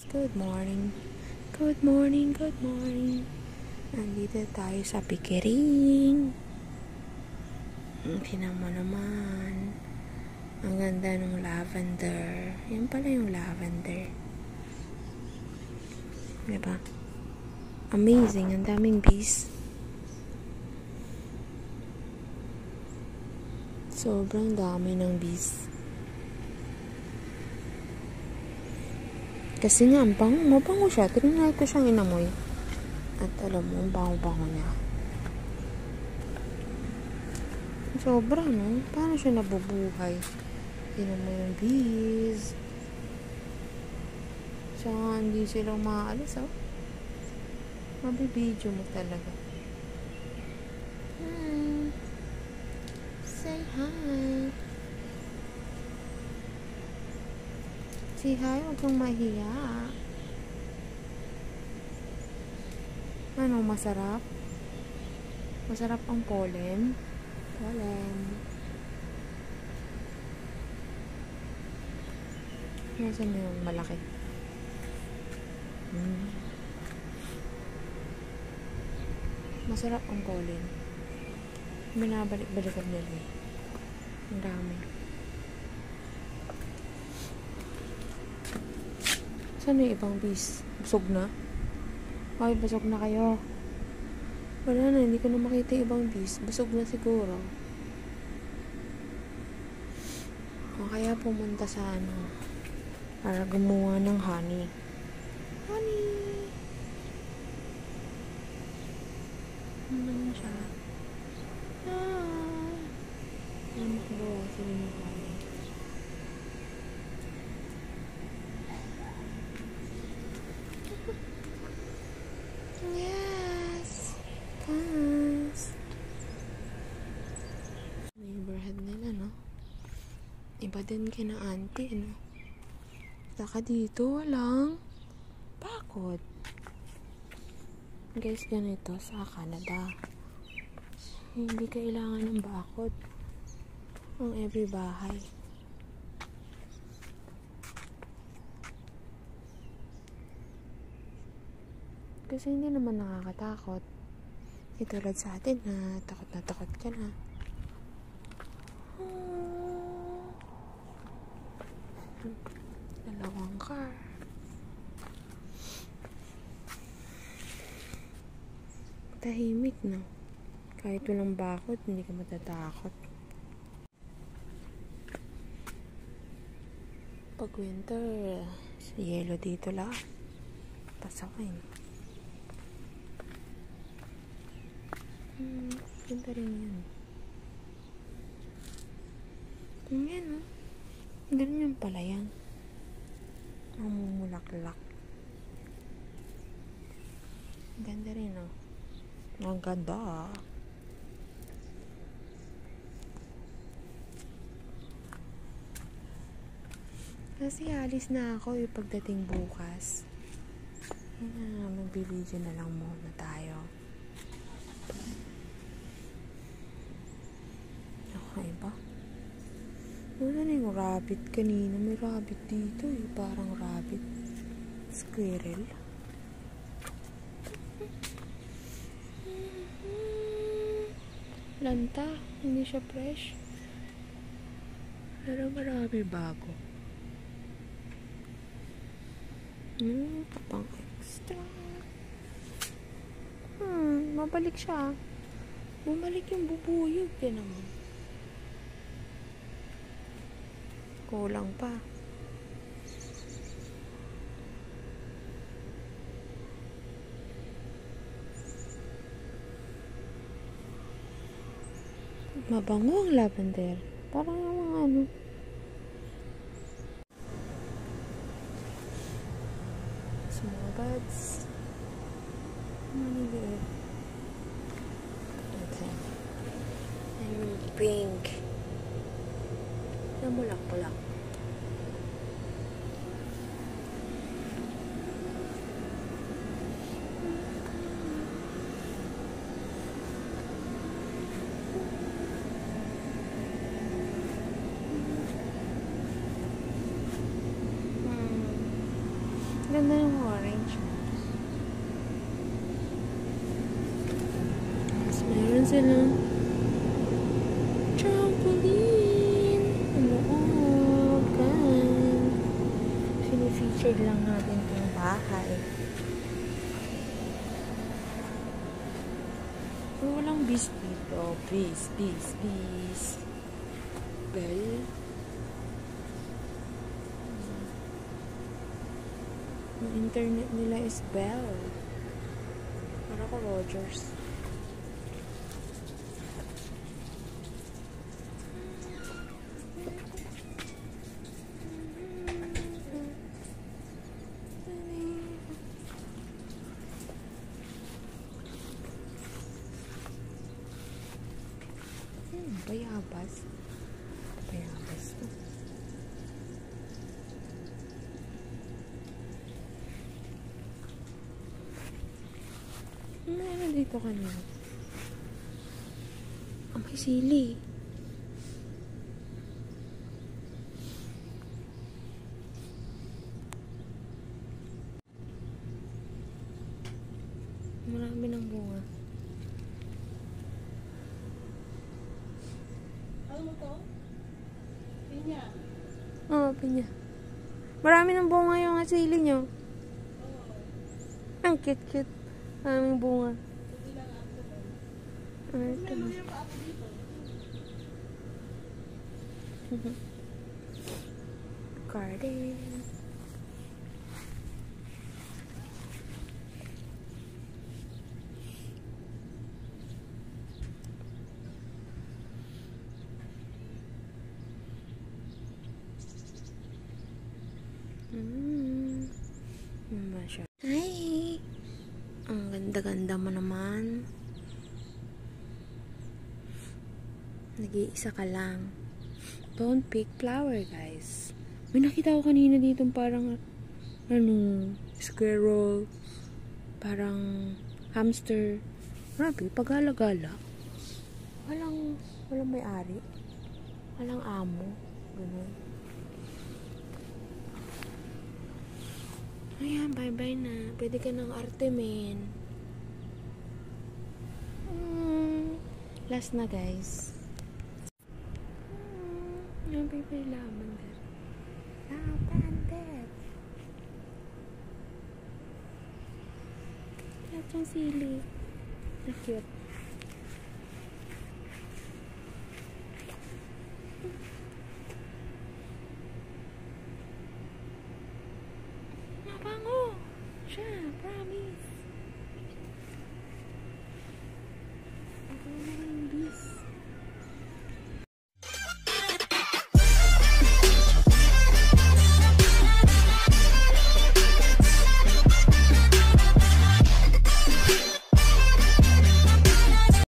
Good morning. Good morning, good morning. Nandito tayo sa Pickering. Tingnan mo naman. Ang ganda ng lavender. Yan pala yung lavender. Diba? Amazing. Ang daming bees. Sobrang dami ng bees. Kasi nga, mabango siya. Tinanay ko siyang inamoy. At alam mo, ang bango-bango niya. Sobra, no? Paano siya nabubuhay? Tinan mo yung bees. Tsaka hindi sila umaalis, oh. Mabibidyo mo talaga. Hi. Say hi. Say hi, huwag kang mahiya. Ano, masarap? Masarap ang pollen? Pollen. Nasaan na yung malaki? Masarap ang pollen. Binabalik-balikan nila eh. Ang dami. Saan yung ibang bees? Busog na? Ay, busog na kayo. Wala na, hindi ko na makita yung ibang bees. Busog na siguro. O kaya pumunta sa ano, para gumawa ng honey. Honey! Ano siya? Ano makagawa sila ng honey? Yes! Guys! Neighborhood nila, no? Iba din kina auntie, no? Saka dito, walang bakod. Guys, ganito sa Canada. Hindi kailangan ng bakod ang every bahay. Kasi hindi naman nakakatakot. Tulad sa atin na takot ka na. Dalawang car. Tahimik, no? Kahit walang bakod, hindi ka matatakot. Pag winter, yelo dito lang. Pasakin. Ganda rin yan. Yan, no? Ganyan pala yan. Mamumulaklak. Ganda rin, no? Ang ganda. Kasi alis na ako yung pagdating bukas. Magbibideo na lang muna tayo. Okay ba? Wala na yung rabbit kanina. May rabbit dito eh. Parang rabbit. Squirrel. Lanta. Hindi siya fresh. Pero marami bago. Pang extra. Mabalik siya. Bumalik yung bubuyog. Yan naman. Kulang pa. Mabango ang lavender. Parang yung mga ano. Small buds. Maliit. Okay. And pink. Namulak-mulak. ganda ng orange. Tapos meron silang trampoline. Loob. Gan. Sinifeatured lang natin itong bahay. Walang bees dito. Bees. Bell. Ang internet nila is Bell. Para ko Rogers. Bayabas. Bayabas to. Ano dito kanina? May sili. Marami ng bunga. Ano to? Pinya. Oo, pinya. Marami ng bunga yung sili nyo. Ang cute-cute. Maraming bunga. Hindi lang ako. Ito na. Yung ako dito. Garden. Hi! Ang ganda-ganda mo naman. Nag-iisa ka lang. Don't pick flower, guys. May nakita ko kanina dito parang squirrel, parang hamster. Grabe, pagala-gala. Walang may-ari. Walang amo. Ganun. Ayan, bye-bye na. Pwede ka ng artemen. Last na, guys. Yung bye-bye lavender. Lavender. Lahat yung sili. Na cute. Mabango! Siya, promise.